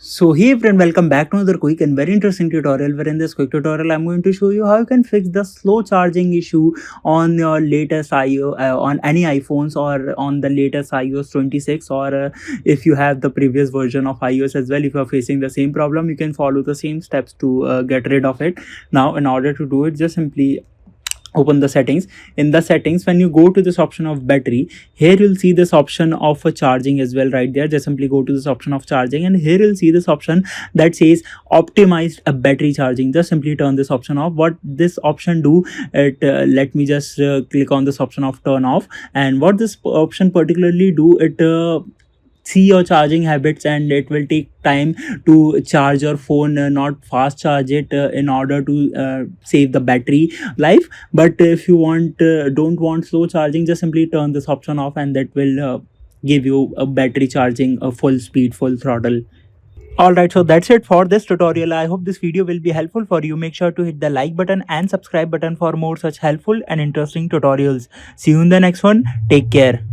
So hey friend, welcome back to another quick and very interesting tutorial, where in this quick tutorial I'm going to show you how you can fix the slow charging issue on your latest on any iPhones or on the latest iOS 26, or if you have the previous version of iOS as well. If you are facing the same problem, you can follow the same steps to get rid of it. Now in order to do it, just simply open the settings. In the settings, when you go to this option of battery, here you'll see this option of charging as well. Right there, just simply go to this option of charging, and here you'll see this option that says optimized battery charging. Just simply turn this option off. What this option do, let me just click on this option of turn off. And what this option particularly do, it see your charging habits, and it will take time to charge your phone, not fast charge it, in order to save the battery life. But if you don't want slow charging, just simply turn this option off, and that will give you a battery charging, a full speed, full throttle. Alright, so that's it for this tutorial. I hope this video will be helpful for you. Make sure to hit the like button and subscribe button for more such helpful and interesting tutorials. See you in the next one. Take care.